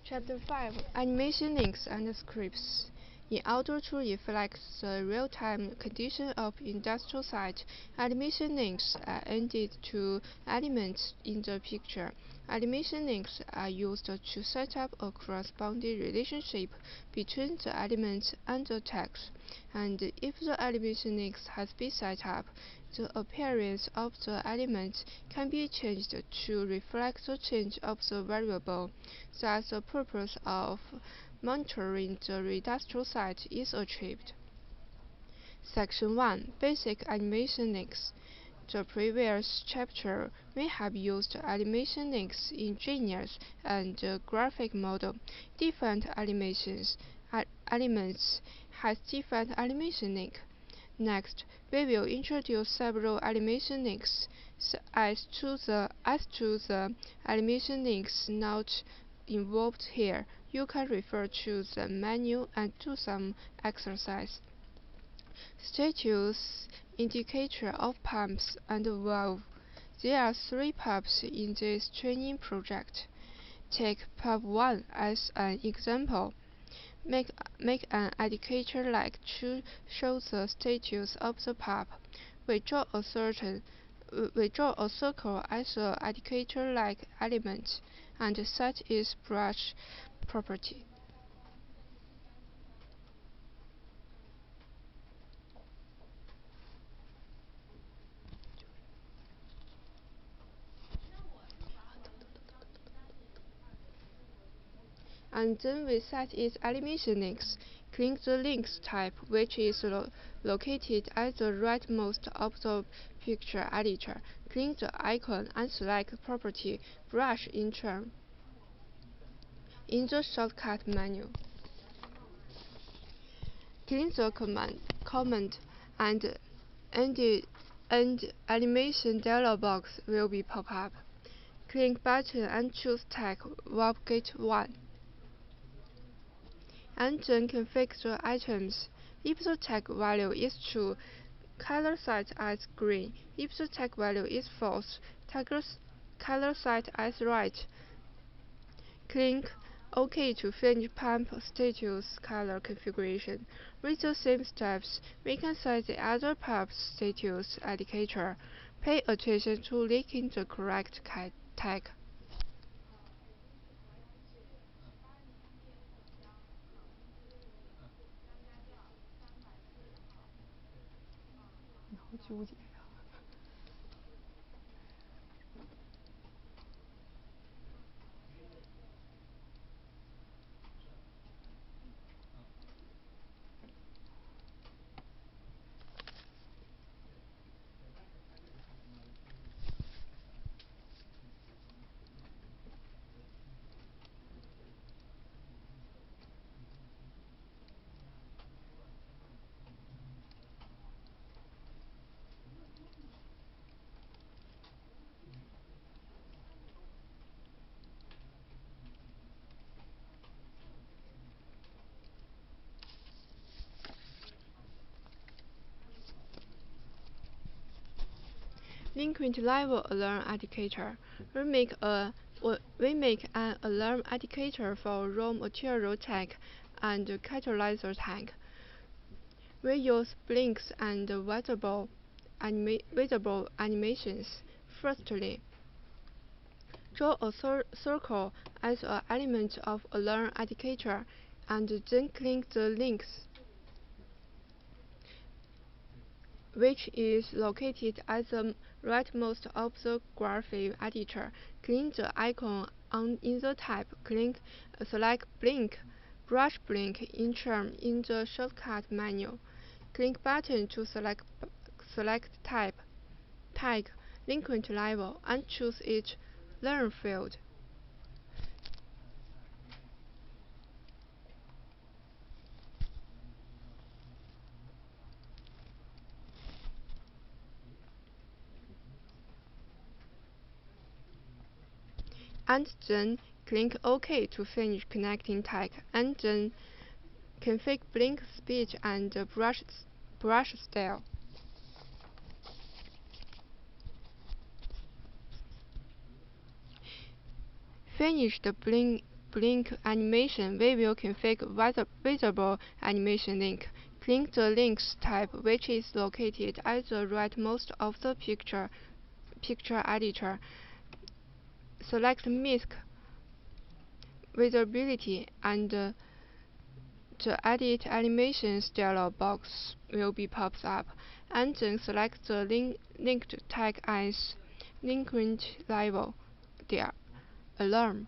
Chapter 5 Animation Links and Scripts. In order to reflect the real-time condition of industrial site, animation links are added to elements in the picture. Animation links are used to set up a corresponding relationship between the elements and the text, and if the animation links has been set up, the appearance of the element can be changed to reflect the change of the variable. Thus, the purpose of monitoring the industrial site is achieved. Section 1 Basic Animation Links. The previous chapter we have used animation links in Genius and graphic model. Different elements has different animation link. Next, we will introduce several animation links. As to the animation links not involved here, you can refer to the menu and do some exercise. Status indicator of pumps and valve. There are 3 pumps in this training project. Take pump 1 as an example. Make an indicator like to show the status of the pump. We draw a circle as an indicator-like element and set its brush property. And then we set its animation links. Click the links type, which is located at the rightmost of the picture editor. Click the icon and select property brush in turn in the shortcut menu. Click the command and animation dialog box will be pop up. Click button and choose tag Gate 1. And then configure the items. If the tag value is true, color set as green. If the tag value is false, color set as red. Click OK to finish pump status color configuration. With the same steps, we can set the other pump status indicator. Pay attention to linking the correct tag. Linked level alarm indicator. We make an alarm indicator for raw material tank and catalyzer tank. We use blinks and visible animations. Firstly, draw a circle as an element of alarm indicator, and then click the links, which is located at the rightmost of the graphic editor. Click the icon in the tab. Select Blink, Brush Blink in turn in the shortcut menu. Click button to select tag Linked Level and choose each Learn field. And then click OK to finish connecting tag, and then configure blink speed and brush style. Finish the blink animation, we will configure visible animation link. Click the links tab, which is located at the rightmost of the picture editor. Select Mask Visibility, and the Edit Animations dialog box will be popped up, and then select the linked tag as linked level there, alarm,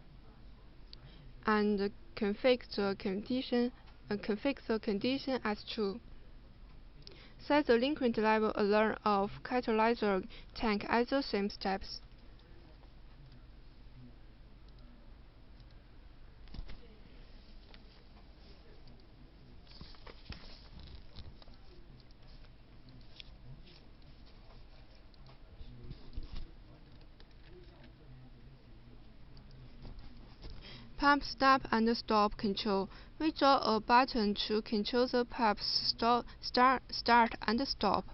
and configure the condition as true. Set the linked level alarm of catalyzer tank at the same steps. Pump start and stop control. We draw a button to control the pump's start and stop.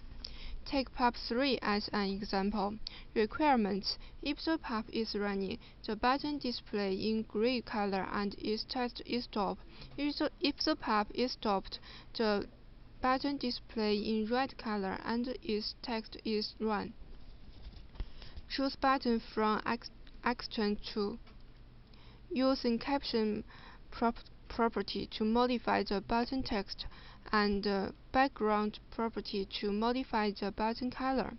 Take pump 3 as an example. Requirements: if the pump is running, the button displays in gray color and its text is stop. If the pump is stopped, the button displays in red color and its text is run. Choose button from Action 2. Use caption property to modify the button text, and background property to modify the button color.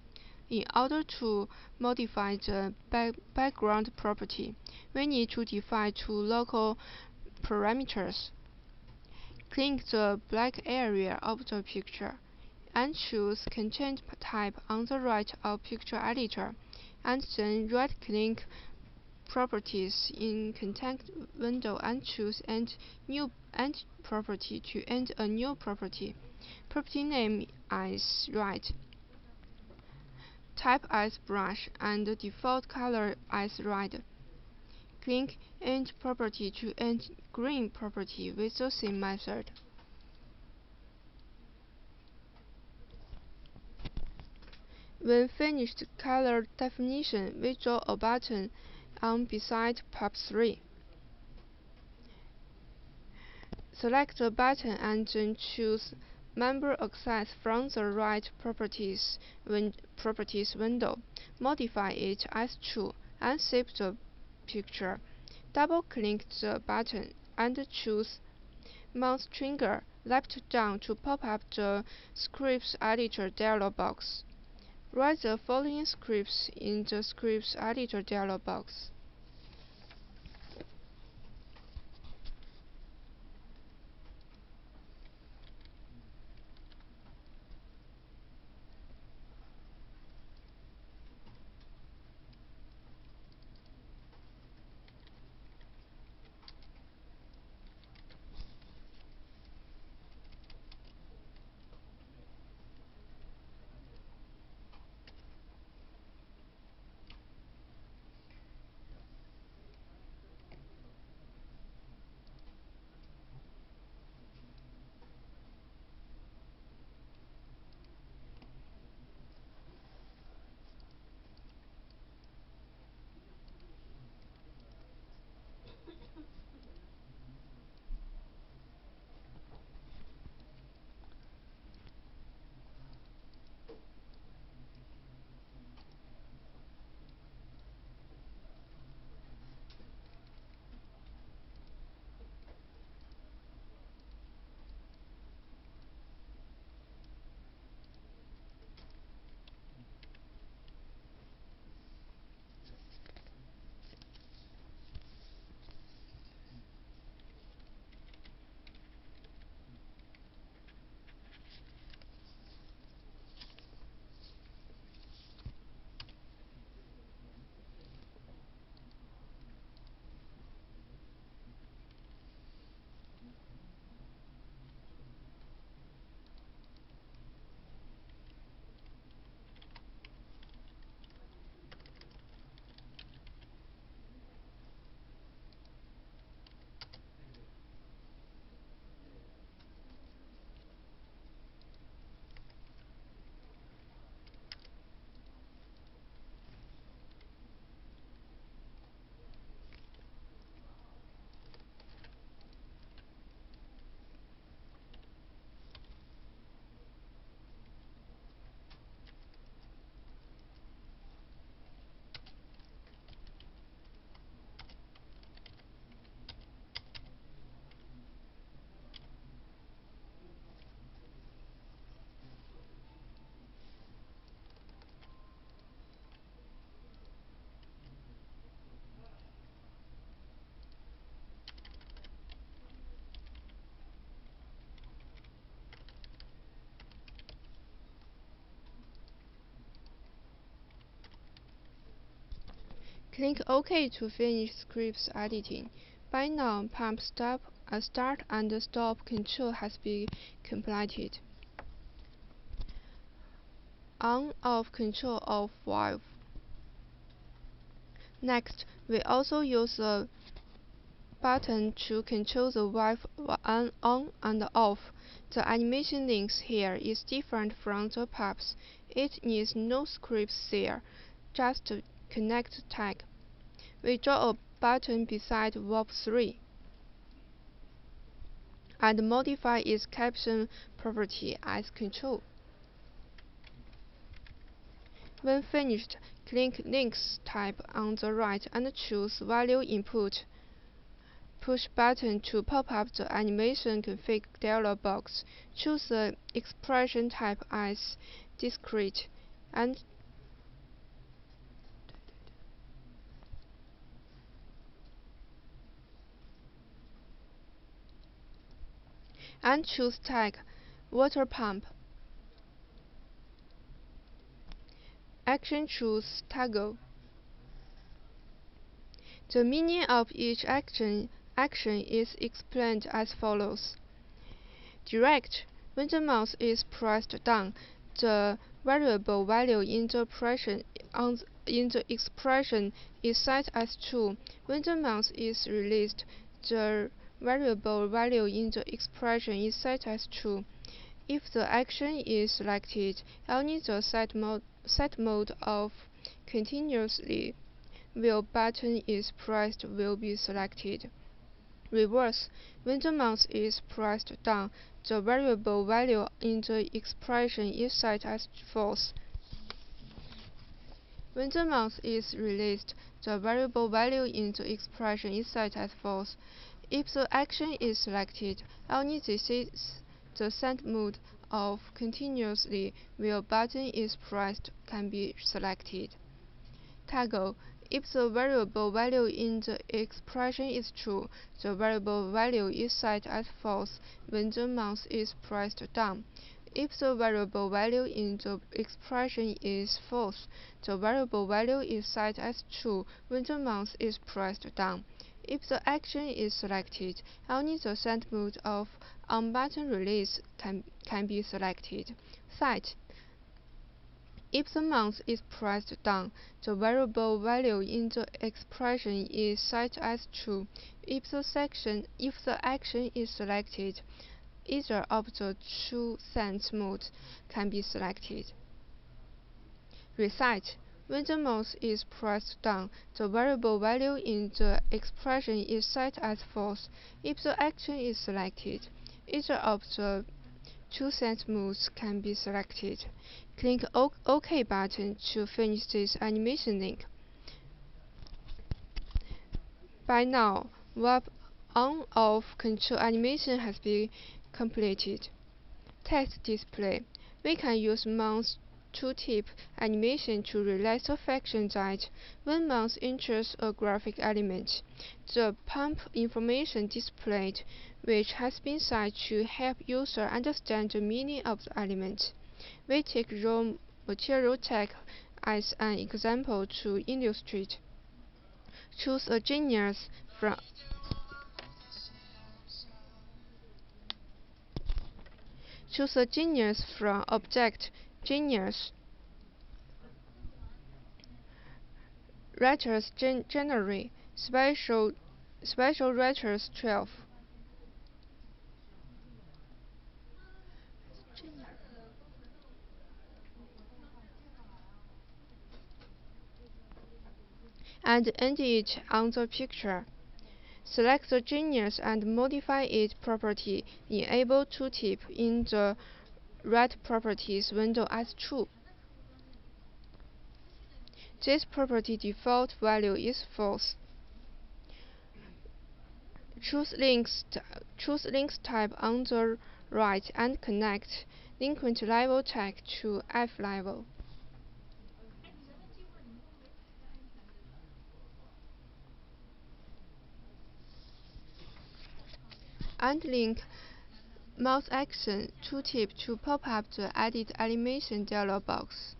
In order to modify the background property, we need to define two local parameters. Click the black area of the picture, and choose Content type on the right of Picture Editor, and then right-click Properties in Context window and choose Add New Property to add a new property. Property name as Red, type as Brush, and default color as red. Click Add Property to add green property with the same method. When finished color definition, we draw a button on beside pump 3. Select the button and then choose Member Access from the right Properties window. Modify it as true and save the picture. Double-click the button and choose Mouse Trigger left down to pop up the Scripts Editor dialog box. Write the following scripts in the Scripts Editor dialog box. Click OK to finish scripts editing. By now, pump start and stop control has been completed. On-off control of valve. Next, we also use a button to control the valve on and off. The animation links here is different from the pubs. It needs no scripts there, just a connect tag. We draw a button beside valve 3 and modify its caption property as control. When finished, click Links tab on the right and choose Value Input. Push button to pop up the Animation Config dialog box. Choose the expression type as Discrete and choose tag Water Pump. Action choose Toggle. The meaning of each action is explained as follows. Direct. When the mouse is pressed down, the variable value in the expression is set as true. When the mouse is released, the variable value in the expression is set as true. If the action is selected, only the set mode of continuously while button is pressed will be selected. Reverse. When the mouse is pressed down, the variable value in the expression is set as false. When the mouse is released, the variable value in the expression is set as false. If the action is selected, only this is the set mode of continuously while button is pressed can be selected. Toggle. If the variable value in the expression is true, the variable value is set as false when the mouse is pressed down. If the variable value in the expression is false, the variable value is set as true when the mouse is pressed down. If the action is selected, only the set mode of on-button release can be selected. Set. If the mouse is pressed down, the variable value in the expression is set as true. If the action is selected, either of the two set modes can be selected. Reset. When the mouse is pressed down, the variable value in the expression is set as false. If the action is selected, either of the two set modes can be selected. Click OK button to finish this animation link. By now, valve on-off control animation has been completed. Text display. We can use mouse tooltip animation to relay the fact that when mouse enters a graphic element, the pump information displayed, which has been set to help user understand the meaning of the element. We take raw material tag as an example to illustrate. Choose a genus from object genus. Writers generally special writers 12. And end it on the picture. Select the genus and modify its property. Enable tooltip in the Write Properties window as true. This property default value is false. Choose Links tab on the right and connect linked level tag to F level. And link mouse action tooltip to pop up the Edit Animation dialog box.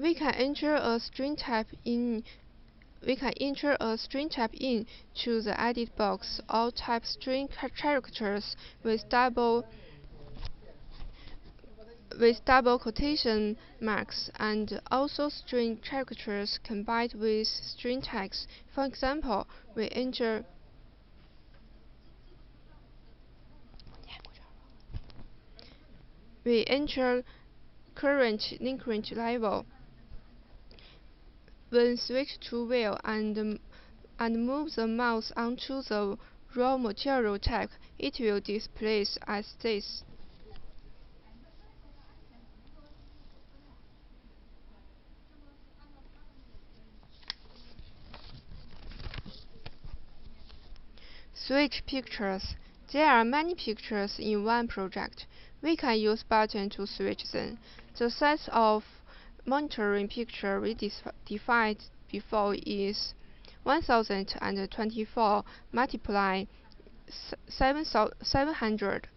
We can enter a string type in to the edit box or type string characters with double quotation marks, and also string characters combined with string tags. For example, we enter current link level, then switch to wheel and move the mouse onto the raw material tag. It will display as this. Switch pictures. There are many pictures in one project. We can use button to switch them. The size of monitoring picture we defined before is 1024 multiply 700.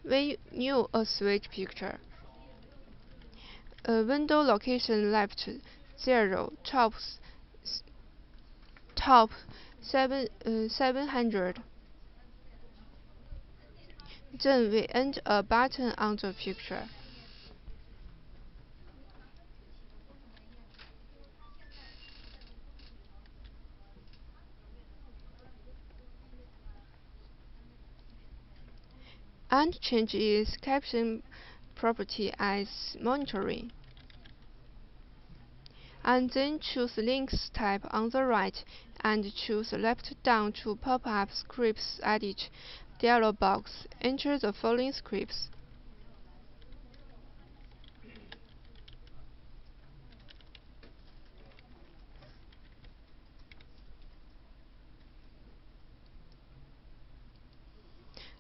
We new a switch picture. Window location left 0, top 700. Then we add a button on the picture. And change its caption property as monitoring. And then choose Links tab on the right and choose Left down to pop up Scripts Edit dialog box. Enter the following scripts.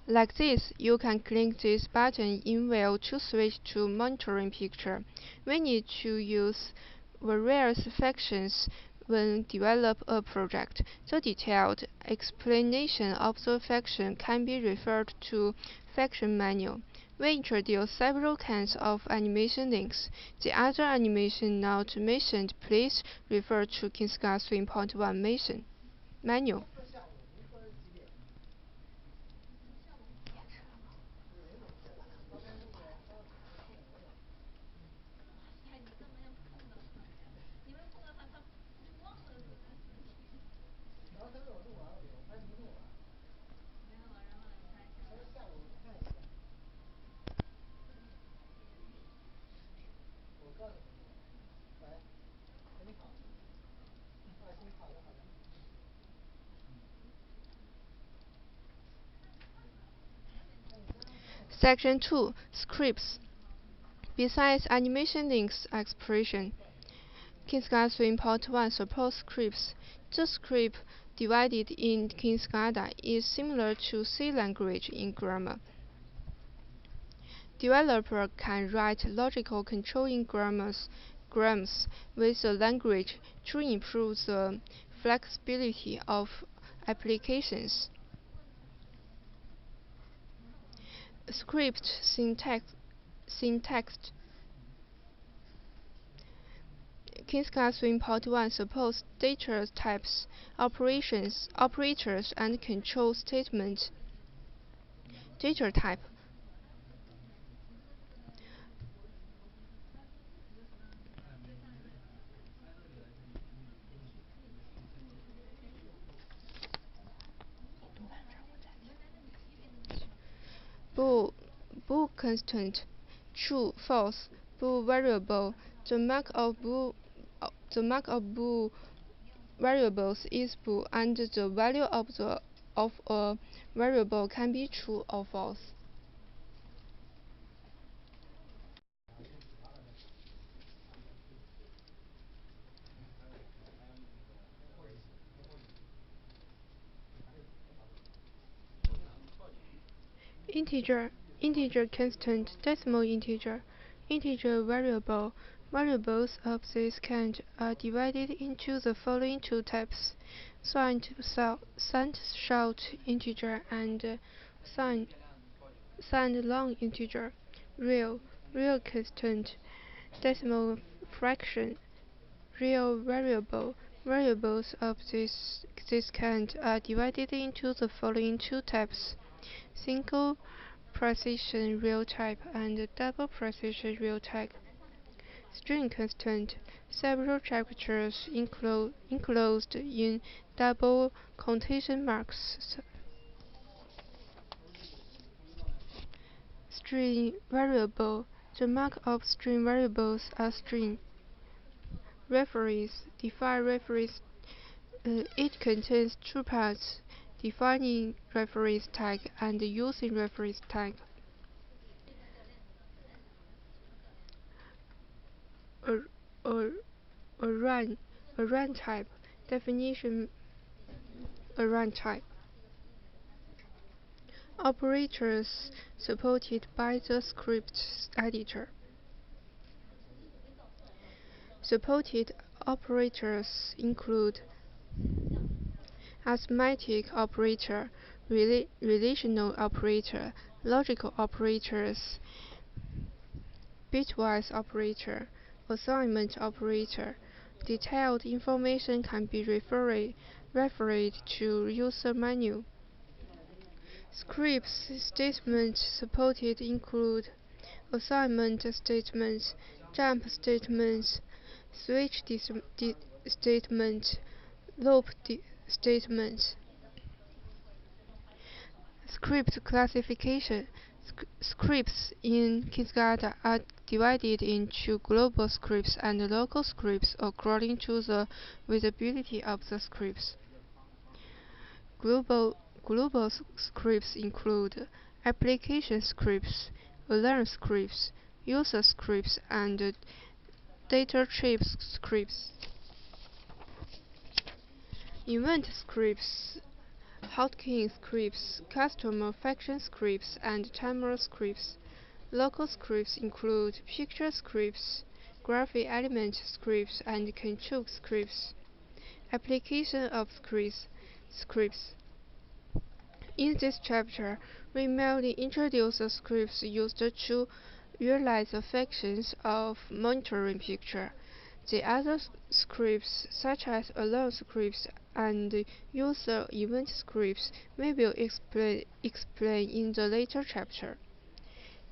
Like this, you can click this button in Wheel to switch to monitoring picture. We need to use various functions when develop a project. The detailed explanation of the function can be referred to function manual. We introduce several kinds of animation links. The other animation not mentioned, please refer to KineSCAR 3.1 manual. Section 2. Scripts. Besides animation links expression, KineSCAR 3.1 supports scripts. The script divided in KineSCADA is similar to C language in grammar. Developer can write logical controlling grammars with the language to improve the flexibility of applications. Script syntax. KineSCAR 3.1 supports data types, operators, and control statements. Data type. Bool constant, true, false, bool variable. The mark of bool variables is bool, and the value of a variable can be true or false. Integer, constant, decimal integer, variable. Variables of this kind are divided into the following two types: signed short integer and signed long integer. Real constant, decimal fraction, real variable. Variables of this kind are divided into the following two types: single precision real type and double precision real type. String constant, several characters enclosed in double quotation marks. String variable. The mark of string variables are string. Reference. Define reference. It contains two parts: defining reference tag and using reference tag. A, a, a run type. Definition: a run type. Operators supported by the script editor. Supported operators include arithmetic operator, relational operator, logical operators, bitwise operator, assignment operator. Detailed information can be referred to user manual. Scripts statements supported include assignment statements, jump statements, switch statements, loop statements. Script classification. Scripts in Kizgada are divided into global scripts and local scripts according to the visibility of the scripts. Global scripts include application scripts, alarm scripts, user scripts, and data type scripts. Event scripts, hotkey scripts, customer function scripts, and timer scripts. Local scripts include picture scripts, graphic element scripts, and control scripts. Application of scripts. In this chapter, we merely introduce the scripts used to realize the functions of monitoring picture. The other scripts, such as alarm scripts and user event scripts, we will explain in the later chapter.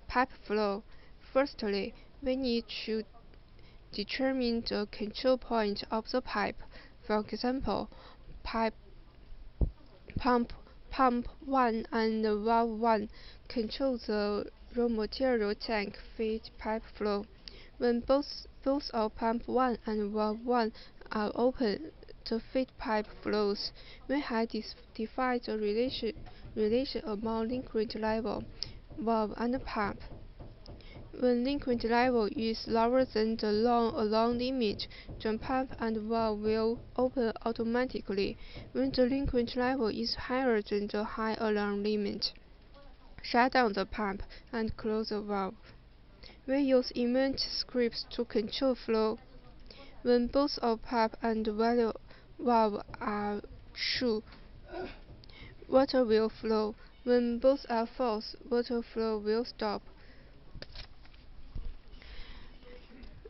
Pipe flow. Firstly, we need to determine the control point of the pipe. For example, pump 1 and valve 1 control the raw material tank feed pipe flow. When both of pump 1 and valve 1 are open, the feed pipe flows. We have defined the relation among liquid level, valve, and pump. When liquid level is lower than the alarm limit, the pump and valve will open automatically. When the liquid level is higher than the high alarm limit, shut down the pump and close the valve. We use event scripts to control flow. When both of pump and valve are true, water will flow. When both are false, water flow will stop.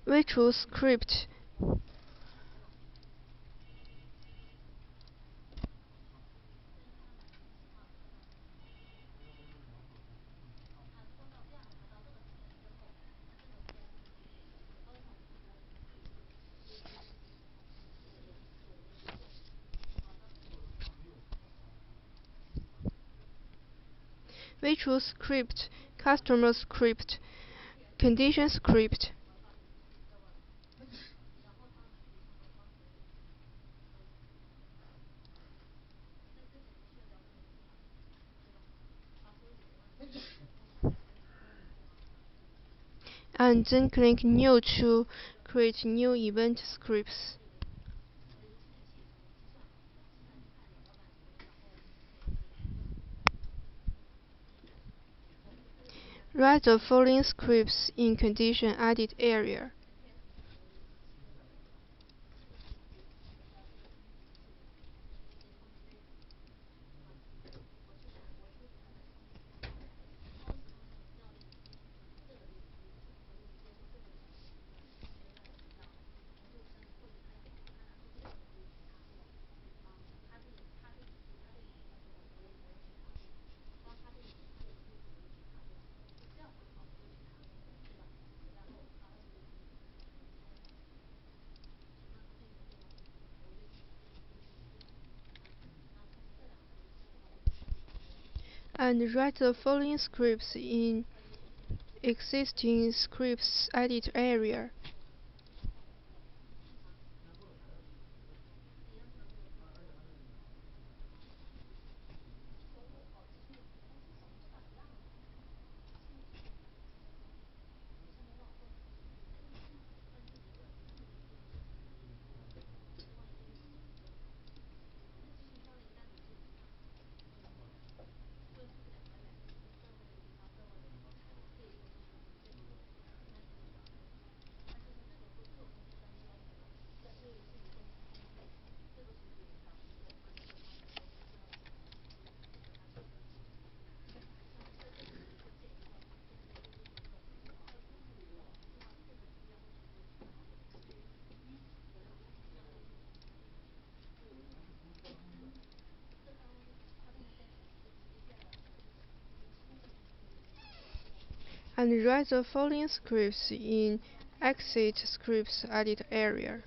We choose script. We choose script, customer script, condition script. And then click New to create new event scripts. Write the following scripts in condition edit area. and write the following scripts in existing scripts edit area. And write the following scripts in exit scripts edit area.